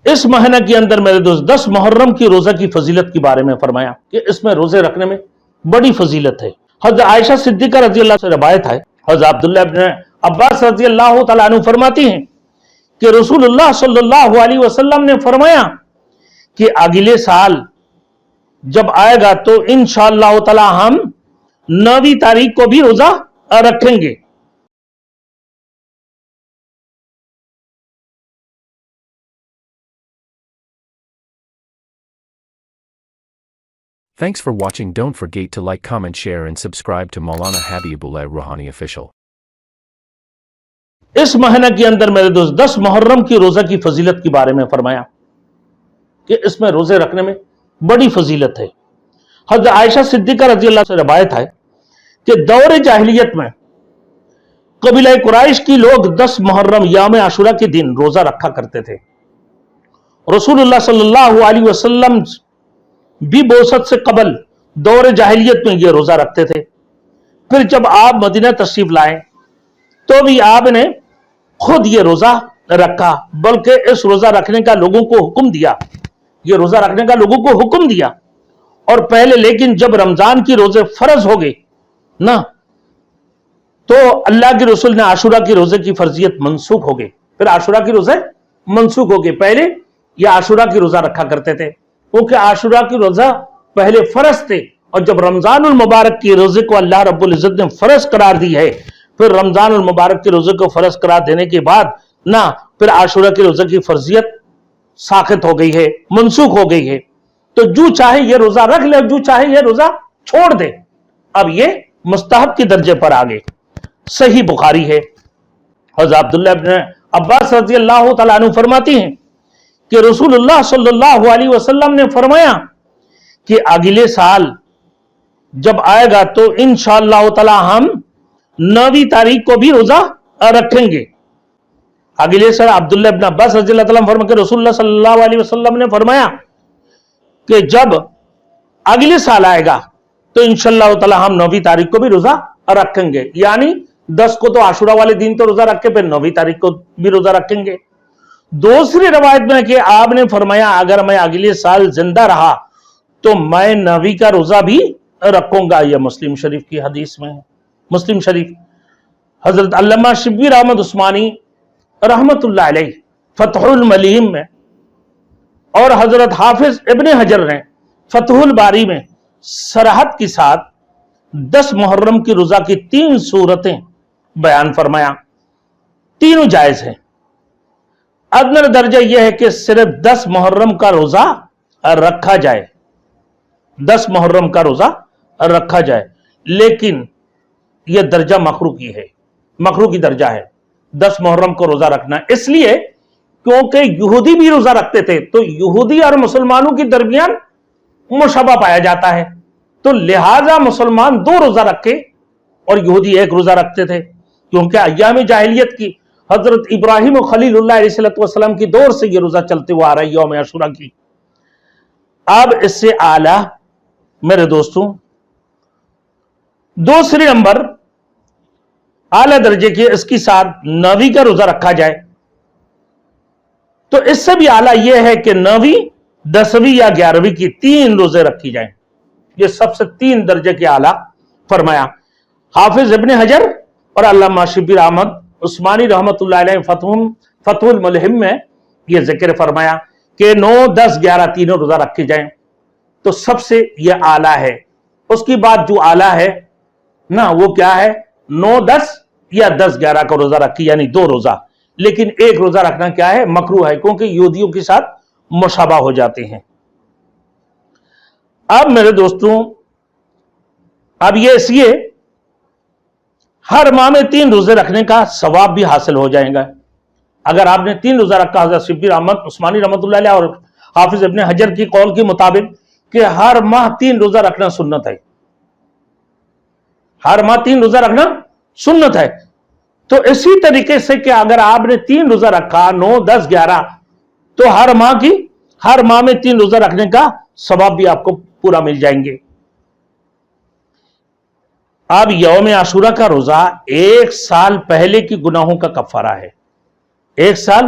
اس مہینہ کے اندر میرے دوست 10 محرم کی روزہ کی فضیلت کے بارے میں فرمایا کہ اس میں روزے رکھنے میں بڑی فضیلت ہے۔ حضرت عائشہ صدیقہ رضی اللہ سے روایت ہے، حضرت عبداللہ ابن عباس رضی اللہ تعالیٰ عنہ فرماتی ہیں کہ رسول اللہ صلی اللہ علیہ وسلم نے فرمایا کہ اگلے سال جب آئے گا تو انشاءاللہ تعالی ہم 9 تاریخ کو بھی روزہ رکھیں گے۔ Thanks for watching. Don't forget to like, comment, share and subscribe to Maulana Habibullah Ruhani Official. اس مہینہ کے اندر میرے دوست 10 محرم کی روزہ کی فضیلت کے بارے میں فرمایا کہ اس میں روزے رکھنے میں بڑی فضیلت ہے۔ حضرت عائشہ صدیقہ رضی اللہ سے روایت ہے کہ دور جاہلیت میں قبیلہ قریش کی لوگ 10 محرم یوم عاشورہ کے دن روزہ رکھا کرتے تھے۔ رسول اللہ صلی اللہ علیہ وسلم بھی بعثت سے قبل دور جاہلیت میں یہ روزہ رکھتے تھے۔ پھر جب آپ مدینہ تشریف لائے تو بھی آپ نے خود یہ روزہ رکھا، بلکہ اس روزہ رکھنے کا لوگوں کو حکم دیا، یہ روزہ رکھنے کا لوگوں کو حکم دیا۔ اور پہلے لیکن جب رمضان کی روزے فرض ہو گئے نا تو اللہ کے رسول نے عاشورہ کی روزے کی فرضیت منسوخ ہو گئی، پھر عاشورہ کی روزے منسوخ ہو گئے۔ پہلے یہ عاشورہ کی روزہ رکھا کرتے تھے کیونکہ عاشورہ کی روزہ پہلے فرض تھے، اور جب رمضان المبارک کی روزے کو اللہ رب العزت نے فرض قرار دی ہے، پھر رمضان المبارک کے روزے کو فرض قرار دینے کے بعد پھر عاشورہ کی روزے کی فرضیت ساقط ہو گئی ہے، منسوخ ہو گئی ہے۔ تو جو چاہے یہ روزہ رکھ لے، جو چاہے یہ روزہ چھوڑ دے، اب یہ مستحب کے درجے پر آگے۔ صحیح بخاری ہے، حضرت عبداللہ ابن عباس رضی اللہ تعالیٰ عنہ فرماتی ہیں کہ رسول اللہ صلی اللہ علیہ وسلم نے فرمایا کہ اگلے سال جب آئے گا تو انشاءاللہ تعالی ہم 9 تاریخ کو بھی روزہ رکھیں گے۔ اگلے سال عبداللہ ابن عباس رضی اللہ تعالیٰ عنہ فرماتے کہ رسول اللہ صلی اللہ علیہ وسلم نے فرمایا کہ جب اگلے سال آئے گا تو انشاءاللہ تعالی ہم 9 تاریخ کو بھی روزہ رکھیں گے، یعنی 10 کو تو عاشورہ والے دن تو روزہ رکھے، پھر 9 تاریخ کو بھی روزہ رکھیں گے۔ دوسری روایت میں کہ آپ نے فرمایا اگر میں اگلے سال زندہ رہا تو میں 9 کا روزہ بھی رکھوں گا۔ یہ مسلم شریف کی حدیث میں ہے، مسلم شریف۔ حضرت علامہ شبیر احمد عثمانی رحمت اللہ علیہ فتح الملیم میں اور حضرت حافظ ابن حجر نے فتح الباری میں صراحت کے ساتھ 10 محرم کی روزہ کی 3 صورتیں بیان فرمایا، تینوں جائز ہیں۔ ادنی درجہ یہ ہے کہ صرف 10 محرم کا روزہ رکھا جائے، 10 محرم کا روزہ رکھا جائے، لیکن یہ درجہ مکروہ کی ہے، مکروہ کی درجہ ہے 10 محرم کو روزہ رکھنا، اس لیے کیونکہ یہودی بھی روزہ رکھتے تھے، تو یہودی اور مسلمانوں کے درمیان مشابہ پایا جاتا ہے، تو لہٰذا مسلمان 2 روزہ رکھے اور یہودی 1 روزہ رکھتے تھے، کیونکہ ایام جاہلیت کی حضرت ابراہیم و خلیل اللہ علیہ السلام کی دور سے یہ روزہ چلتے ہوا آ رہا ہے یوم عاشورہ کی۔ اب اس سے اعلیٰ میرے دوستوں دوسری نمبر اعلیٰ درجے کے اس کی ساتھ 9 کا روزہ رکھا جائے، تو اس سے بھی اعلیٰ یہ ہے کہ 9، 10ویں یا 11ویں کی 3 روزے رکھی جائیں، یہ سب سے 3 درجے کے اعلیٰ فرمایا۔ حافظ ابن حجر اور علامہ شبیر احمد عثمانی رحمت اللہ علیہ فتح الملہم میں یہ ذکر فرمایا کہ 9، 10، 11 تینوں روزہ رکھے جائیں، تو سب سے یہ اعلیٰ ہے۔ اس کی بعد جو اعلیٰ ہے وہ کیا ہے، 9، 10 یا 10، 11 کا روزہ رکھی، یعنی 2 روزہ، لیکن 1 روزہ رکھنا کیا ہے، مکروہ ہے، کیونکہ یہودیوں کے ساتھ مشابہ ہو جاتے ہیں۔ اب میرے دوستوں اب یہ اس لیے ہر ماہ میں 3 روزے رکھنے کا ثواب بھی حاصل ہو جائے گا۔ اگر آپ نے 3 روزہ رکھا، حضرت شبیر احمد عثمانی رحمت اللہ علیہ اور حافظ ابن حجر کی قول کے مطابق کہ ہر ماہ 3 روزہ رکھنا سنت ہے، ہر ماہ 3 روزہ رکھنا سنت ہے، تو اسی طریقے سے کہ اگر آپ نے 3 روزہ رکھا 9، 10، 11 تو ہر ماہ میں 3 روزہ رکھنے کا ثواب بھی آپ کو پورا مل جائیں گے۔ اب یوم عاشورہ کا روزہ 1 سال پہلے کی گناہوں کا کفارہ ہے، 1 سال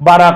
12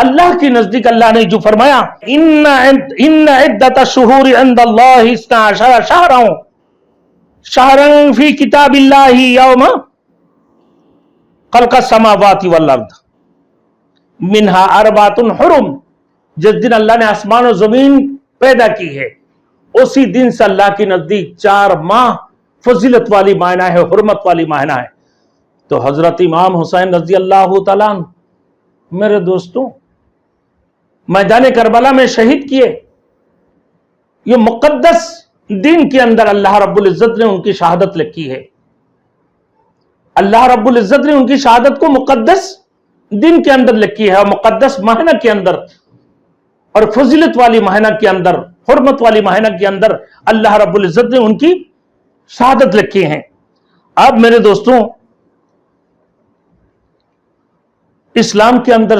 اللہ کے نزدیک اللہ نے جو فرمایا ان عدت الشہور عند اللہ 12 شہرا فی کتاب اللہ یوم خلق السماوات والارض منہا اربعۃ حرم، جس دن اللہ نے آسمان و زمین پیدا کی ہے اسی دن سے اللہ کے نزدیک 4 ماہ فضیلت والی مہینہ ہے، حرمت والی مہینہ ہے۔ تو حضرت امام حسین رضی اللہ تعالیٰ عنہ میرے دوستوں میدان کربلا میں شہید کیے، یہ مقدس دن کے اندر اللہ رب العزت نے ان کی شہادت لکھی ہے۔ اللہ رب العزت نے ان کی شہادت کو مقدس دن کے اندر لکھی ہے، مقدس مہینہ کے اندر اور فضیلت والی مہینہ کے اندر، حرمت والی مہینہ کے اندر اللہ رب العزت نے ان کی شہادت لکھی ہیں۔ اب میرے دوستوں اسلام کے اندر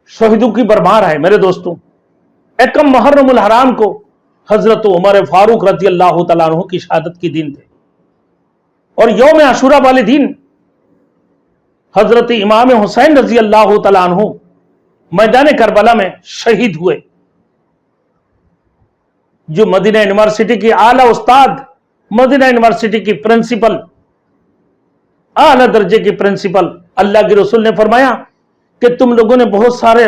شہیدوں کی برمار ہے میرے دوستوں۔ یکم محرم الحرام کو حضرت عمر فاروق رضی اللہ تعالیٰ عنہ کی شہادت کی دن تھے، اور یوم عاشورہ والے دن حضرت امام حسین رضی اللہ تعالیٰ عنہ میدان کربلا میں شہید ہوئے۔ جو مدینہ یونیورسٹی کی اعلیٰ استاد، مدینہ یونیورسٹی کی پرنسپل، اعلیٰ درجے کی پرنسپل، اللہ کے رسول نے فرمایا کہ تم لوگوں نے بہت سارے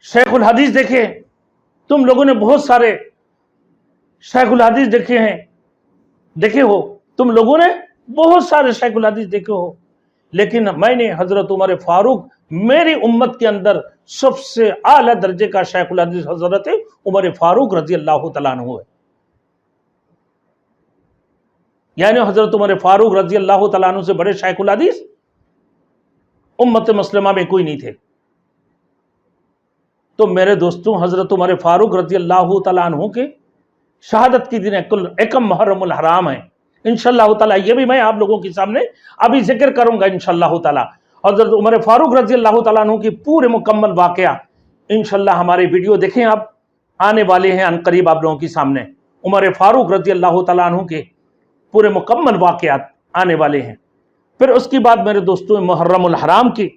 شیخ الحدیث دیکھے، تم لوگوں نے بہت سارے شیخ الحدیث دیکھے ہو، تم لوگوں نے بہت سارے شیخ الحدیث دیکھے ہو، لیکن میں نے حضرت عمر فاروق میری امت کے اندر سب سے اعلیٰ درجے کا شیخ الحدیث حضرت عمر فاروق رضی اللہ تعالیٰ عنہ ہے۔ یعنی حضرت عمر فاروق رضی اللہ تعالیٰ عنہ سے بڑے شیخ الحدیث امت مسلمہ میں کوئی نہیں تھے۔ تو میرے دوستوں حضرت عمر فاروق رضی اللہ تعالیٰ عنہ کے شہادت کی دن یکم محرم الحرام ہے۔ انشاءاللہ تعالیٰ یہ بھی میں آپ لوگوں کے سامنے ابھی ذکر کروں گا انشاءاللہ تعالیٰ۔ حضرت عمر فاروق رضی اللہ تعالیٰ عنہ کی پورے مکمل واقعہ انشاءاللہ ہمارے ویڈیو دیکھیں آپ، آنے والے ہیں عنقریب آپ لوگوں کے سامنے۔ عمر فاروق رضی اللہ تعالیٰ عنہ کے پورے مکمل واقعات آنے والے ہیں۔ پھر اس کی بعد میرے دوستوں محرم الحرام کی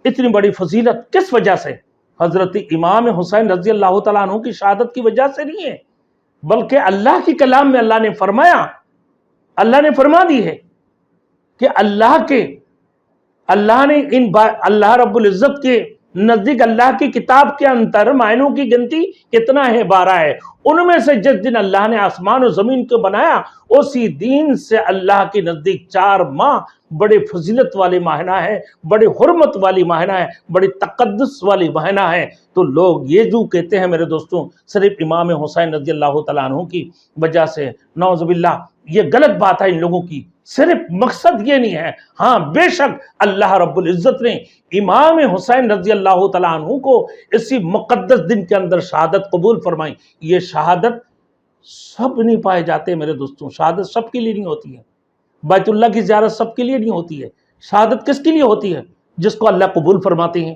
اتنی بڑی فضیلت کس وجہ سے؟ حضرت امام حسین رضی اللہ تعالیٰ عنہ کی شہادت کی وجہ سے نہیں ہے، بلکہ اللہ کی کلام میں اللہ نے فرمایا، اللہ نے فرما دی ہے کہ اللہ نے اللہ رب العزت کے نزدیک اللہ کی کتاب کے اندر معنوں کی گنتی کتنا ہے؟ 12 ہے۔ ان میں سے جس دن اللہ نے آسمان و زمین کو بنایا اسی دن سے اللہ کے نزدیک 4 ماہ بڑے فضیلت والی مہینہ ہے، بڑی حرمت والی مہینہ ہے، بڑی تقدس والی مہینہ ہے۔ تو لوگ یہ جو کہتے ہیں میرے دوستوں صرف امام حسین رضی اللہ تعالیٰ عنہ کی وجہ سے، نعوذ باللہ یہ غلط بات ہے ان لوگوں کی۔ صرف مقصد یہ نہیں ہے، ہاں بے شک اللہ رب العزت نے امام حسین رضی اللہ تعالیٰ عنہ کو اسی مقدس دن کے اندر شہادت قبول فرمائی۔ یہ شہادت سب نہیں پائے جاتے میرے دوستوں، شہادت سب کے لیے نہیں ہوتی ہے، بیت اللہ کی زیارت سب کے لیے نہیں ہوتی ہے۔ شہادت کس کے لیے ہوتی ہے؟ جس کو اللہ قبول فرماتے ہیں۔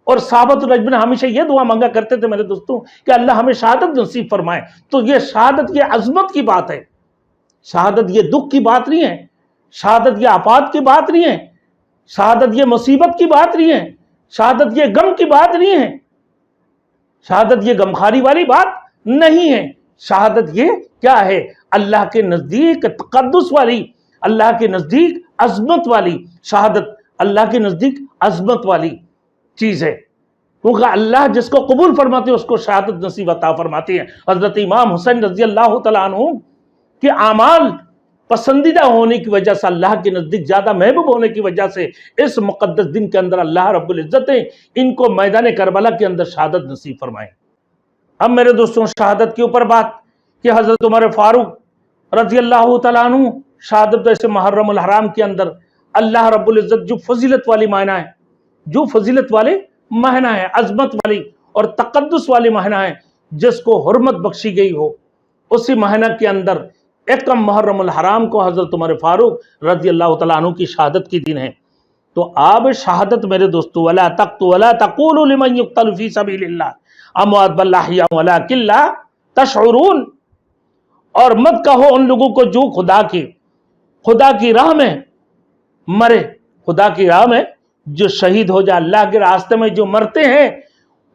اور صحابۃ اجمعین ہمیشہ یہ دعا مانگا کرتے تھے میرے دوستوں کہ اللہ ہمیں شہادت نصیب فرمائے۔ تو یہ شہادت یہ عظمت کی بات ہے، شہادت یہ دکھ کی بات نہیں ہے، شہادت یہ آفات کی بات نہیں ہے، شہادت یہ مصیبت کی بات نہیں ہے، شہادت یہ غم کی بات نہیں ہے، شہادت یہ غمخاری والی بات نہیں ہے۔ شہادت یہ کیا ہے؟ اللہ کے نزدیک تقدس والی، اللہ کے نزدیک عظمت والی شہادت، اللہ کے نزدیک عظمت والی چیز ہے، کیونکہ اللہ جس کو قبول فرماتے ہیں اس کو شہادت نصیب عطا فرماتے ہیں۔ حضرت امام حسین رضی اللہ تعالیٰ عنہ کے اعمال پسندیدہ ہونے کی وجہ سے، اللہ کے نزدیک زیادہ محبوب ہونے کی وجہ سے اس مقدس دن کے اندر اللہ رب العزت نے ان کو میدان کربلا کے اندر شہادت نصیب فرمائے۔ اب میرے دوستوں شہادت کے اوپر بات کہ حضرت عمر فاروق رضی اللہ تعالیٰ عنہ شہادت ایسے محرم الحرام کے اندر اللہ رب العزت جو فضیلت والی مہینہ ہے، جو فضیلت والے مہینہ ہے، عظمت والی اور تقدس والی مہینہ ہے، جس کو حرمت بخشی گئی ہو، اسی مہینہ کے اندر یکم محرم الحرام کو حضرت عمر فاروق رضی اللہ تعالیٰ عنہ کی شہادت کی دن ہے۔ تو آپ شہادت میرے دوستو وَلَا تَقُولُوا لِمَنْ يُقْتَلُ فِي سَبِيلِ اللَّهِ أَمْوَاتٌ بَلْ أَحْيَاءٌ وَلَٰكِن لَا تَشْعُرُونَ، اور مت کہو ان لوگوں کو جو خدا کی راہ میں مرے خدا کی راہ میں جو شہید ہو جائے، اللہ کے راستے میں جو مرتے ہیں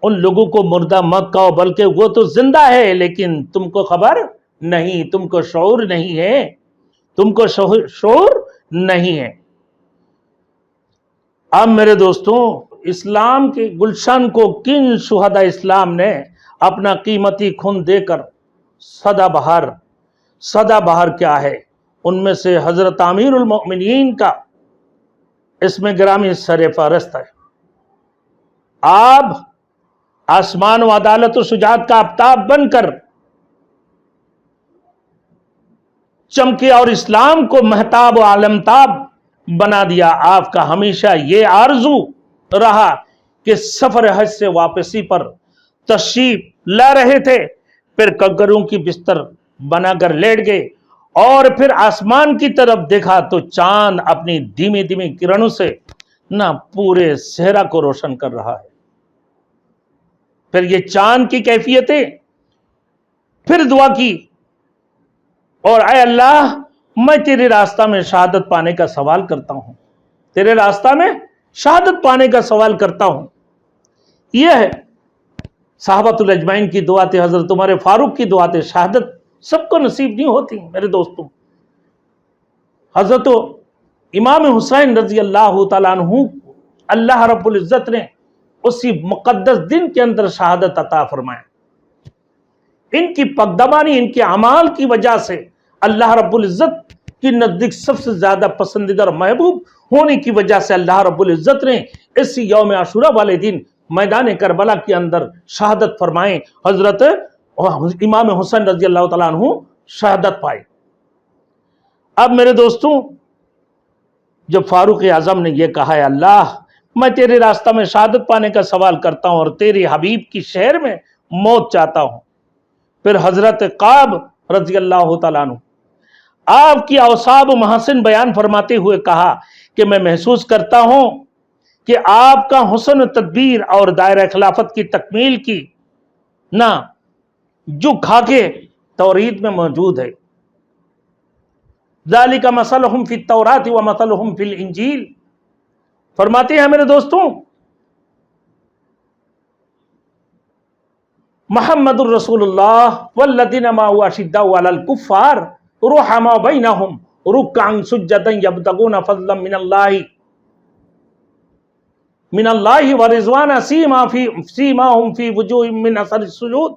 ان لوگوں کو مردہ مت کہو، بلکہ وہ تو زندہ ہے لیکن تم کو خبر نہیں، تم کو شعور نہیں ہے، تم کو شعور نہیں ہے۔ اب میرے دوستوں، اسلام کے گلشن کو کن شہداء اسلام نے اپنا قیمتی خون دے کر سدا بہار کیا ہے، ان میں سے حضرت امیر المؤمنین کا اس میں گرامی سر فہرست ہے۔ آپ آسمان و عدالت و شجاعت کا آفتاب بن کر چمکے اور اسلام کو مہتاب و عالمتاب بنا دیا۔ آپ کا ہمیشہ یہ آرزو رہا کہ سفر حج سے واپسی پر تشریف لا رہے تھے، پھر کنگروں کی بستر بنا کر لیٹ گئے اور پھر آسمان کی طرف دیکھا تو چاند اپنی دھیمی دھیمی کرنوں سے نہ پورے صحرا کو روشن کر رہا ہے۔ پھر یہ چاند کی کیفیتیں، پھر دعا کی اور اے اللہ میں تیرے راستہ میں شہادت پانے کا سوال کرتا ہوں، تیرے راستہ میں شہادت پانے کا سوال کرتا ہوں۔ یہ ہے صحابۃ الاجمعین کی دعا تھی، حضرت عمر فاروق کی دعا تھی۔ شہادت سب کو نصیب نہیں ہوتی میرے دوستوں۔ حضرت امام حسین رضی اللہ تعالیٰ عنہ اللہ رب العزت نے اسی مقدس دن کے اندر شہادت عطا فرمایا۔ ان کی پاکدامانی، ان کے اعمال کی وجہ سے اللہ رب العزت کی نزدیک سب سے زیادہ پسندیدہ اور محبوب ہونے کی وجہ سے اللہ رب العزت نے اسی یوم عاشوراء والے دن میدان کربلا کے اندر شہادت فرمائے۔ حضرت امام حسین رضی اللہ تعالیٰ عنہ شہادت پائے۔ اب میرے دوستوں، جب فاروق اعظم نے یہ کہا ہے اللہ میں تیرے راستہ میں شہادت پانے کا سوال کرتا ہوں اور تیرے حبیب کی شہر میں موت چاہتا ہوں، پھر حضرت قعب رضی اللہ تعالیٰ عنہ آپ کی اوصاف و محاسن بیان فرماتے ہوئے کہا کہ میں محسوس کرتا ہوں کہ آپ کا حسن تدبیر اور دائرہ خلافت کی تکمیل کی نہ جو خاکے توریت میں موجود ہے۔ ذالک مثلہم فی التوراۃ و مثلہم فی الانجیل، فرماتے ہیں میرے دوستوں محمد الرسول اللہ والذین معہ اشداء علی الکفار رحماء بینہم رکعا سجدا یبتغون فضلا من اللہ ورضوانا سیماہم فی وجوہہم من اثر السجود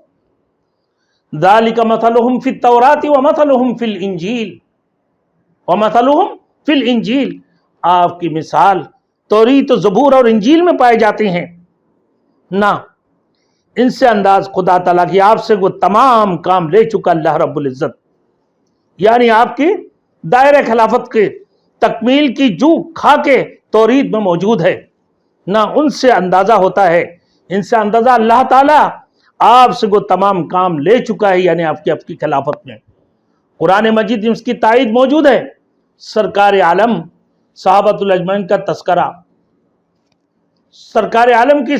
ذالک مثلہم فی التوراۃ و مثلہم فی الانجیل آپ کی مثال توریت و زبور اور انجیل میں پائے جاتے ہیں نہ ان سے انداز خدا تعالیٰ کی آپ سے وہ تمام کام لے چکا اللہ رب العزت، یعنی آپ کی دائرہ خلافت کے تکمیل کی جو خاکے توریت میں موجود ہے نہ ان سے اندازہ ہوتا ہے، ان سے اندازہ اللہ تعالیٰ آپ سے وہ تمام کام لے چکا ہے، یعنی آپ کی خلافت میں۔ قرآن مجید میں اس کی تائید موجود ہے۔ سرکار عالم صحابۃ الاجمعین کا تذکرہ، سرکار عالم کی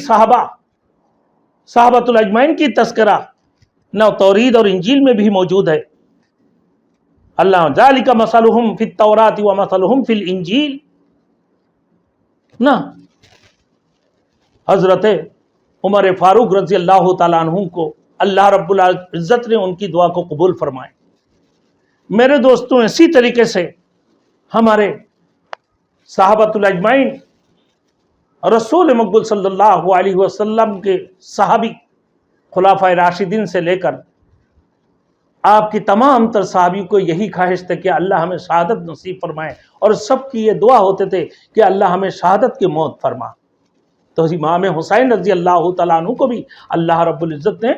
صحابۃ الاجمعین کی تذکرہ نہ توریت اور انجیل میں بھی موجود ہے۔ اللہ ذالک مثلہم فی التوراۃ و مثلہم فی الانجیل، نہ حضرت عمر فاروق رضی اللہ تعالیٰ عنہ کو اللہ رب العزت نے ان کی دعا کو قبول فرمائے۔ میرے دوستوں، اسی طریقے سے ہمارے صحابۃ الاجمعین رسول مقبول صلی اللہ علیہ وسلم کے صحابی خلفائے راشدین سے لے کر آپ کی تمام تر صحابی کو یہی خواہش تھے کہ اللہ ہمیں شہادت نصیب فرمائے، اور سب کی یہ دعا ہوتے تھے کہ اللہ ہمیں شہادت کی موت فرما۔ تو امام حسین رضی اللہ تعالیٰ عنہ کو بھی اللہ رب العزت نے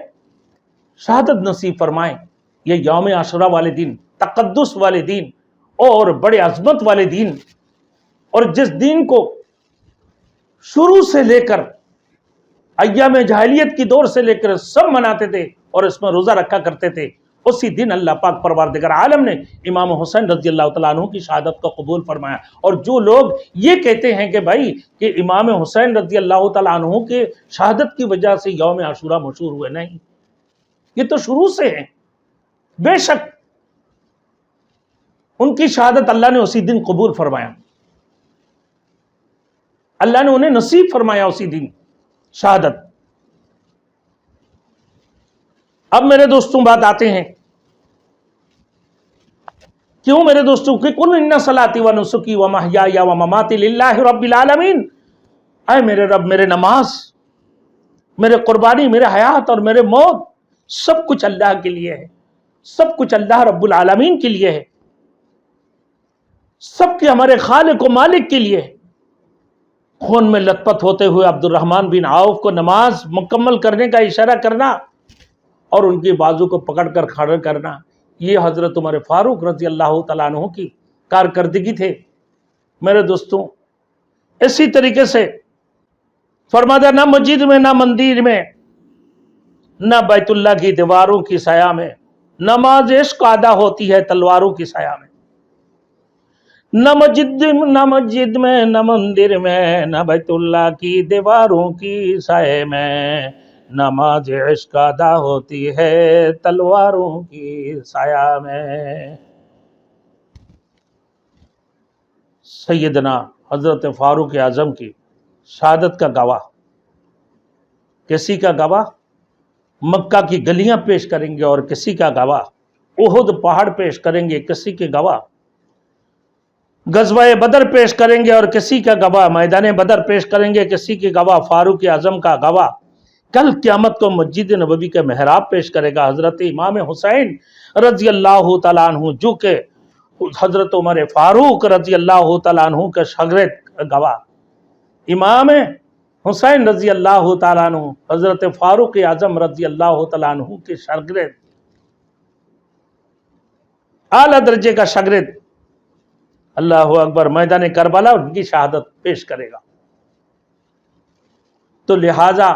شہادت نصیب فرمائے۔ یہ یوم عاشوراء والے دن، تقدس والے دن اور بڑے عظمت والے دن، اور جس دن کو شروع سے لے کر ایام جاہلیت کی دور سے لے کر سب مناتے تھے اور اس میں روزہ رکھا کرتے تھے، اسی دن اللہ پاک پروردگار عالم نے امام حسین رضی اللہ تعالیٰ عنہ کی شہادت کو قبول فرمایا۔ اور جو لوگ یہ کہتے ہیں کہ بھائی کہ امام حسین رضی اللہ تعالیٰ عنہ کے شہادت کی وجہ سے یوم عاشوراء مشہور ہوئے، نہیں، یہ تو شروع سے ہیں۔ بے شک ان کی شہادت اللہ نے اسی دن قبول فرمایا۔ اللہ نے انہیں نصیب فرمایا اسی دن شہادت۔ اب میرے دوستوں بات آتے ہیں، کیوں میرے دوستوں کہ قل ان صلاتی و نسکی و محیای و مماتی للہ رب العالمین، اے میرے رب، میرے نماز، میرے قربانی، میرے حیات اور میرے موت سب کچھ اللہ کے لیے ہے، سب کچھ اللہ رب العالمین کے لیے ہے، سب کے ہمارے خالق و مالک کے لیے ہے۔ خون میں لت پت ہوتے ہوئے عبد الرحمن بن عوف کو نماز مکمل کرنے کا اشارہ کرنا اور ان کی بازو کو پکڑ کر کھڑا کرنا، یہ حضرت عمر فاروق رضی اللہ تعالیٰ عنہ کی کارکردگی تھے میرے دوستوں۔ اسی طریقے سے فرمایا نہ مسجد میں، نہ مندر میں، نہ بیت اللہ کی دیواروں کی سایہ میں نماز عشق ادا ہوتی ہے تلواروں کی سایہ میں۔ نہ مسجد میں، نہ مندر میں، نہ بیت اللہ کی دیواروں کی سائے میں نماز عشق ادا ہوتی ہے تلواروں کی سایہ میں۔ سیدنا حضرت فاروق اعظم کی شہادت کا گواہ، کسی کا گواہ مکہ کی گلیاں پیش کریں گے اور کسی کا گواہ احد پہاڑ پیش کریں گے، کسی کے گواہ غزوہ بدر پیش کریں گے اور کسی کا گواہ میدان بدر پیش کریں گے، کسی کے گواہ فاروق اعظم کا گواہ کل قیامت کو مسجد نبوی کے محراب پیش کرے گا حضرت امام حسین رضی اللہ تعالیٰ عنہ، جو کہ حضرت عمر فاروق رضی اللہ تعالیٰ عنہ کا شاگرد گواہ، امام حسین رضی اللہ تعالیٰ عنہ حضرت فاروق اعظم رضی اللہ تعالیٰ عنہ کے شاگرد، اعلیٰ درجے کا شاگرد، اللہ اکبر، میدان کربلا ان کی شہادت پیش کرے گا۔ تو لہٰذا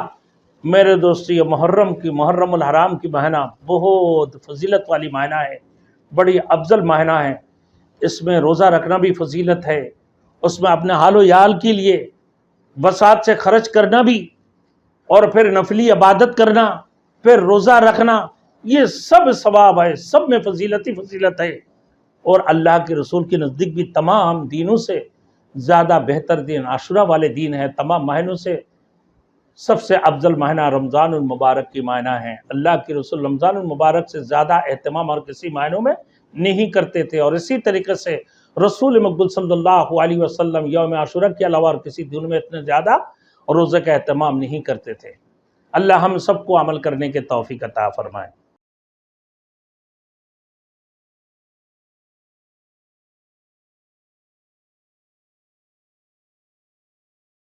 میرے دوست، یہ محرم الحرام کی مہینہ بہت فضیلت والی مہینہ ہے، بڑی افضل مہینہ ہے۔ اس میں روزہ رکھنا بھی فضیلت ہے، اس میں اپنے حال و یال کے لیے بساط سے خرچ کرنا بھی، اور پھر نفلی عبادت کرنا، پھر روزہ رکھنا، یہ سب ثواب ہے، سب میں فضیلت ہی فضیلت ہے۔ اور اللہ کے رسول کے نزدیک بھی تمام دینوں سے زیادہ بہتر دین عاشورہ والے دین ہے، تمام مہینوں سے سب سے افضل مہینہ رمضان المبارک کی مہینہ ہے۔ اللہ کے رسول رمضان المبارک سے زیادہ اہتمام اور کسی مہینوں میں نہیں کرتے تھے، اور اسی طریقے سے رسول مقبول صلی اللہ علیہ وسلم یوم عاشورہ کے علاوہ اور کسی دن میں اتنے زیادہ روزے کا اہتمام نہیں کرتے تھے۔ اللہ ہم سب کو عمل کرنے کے توفیق عطا فرمائے۔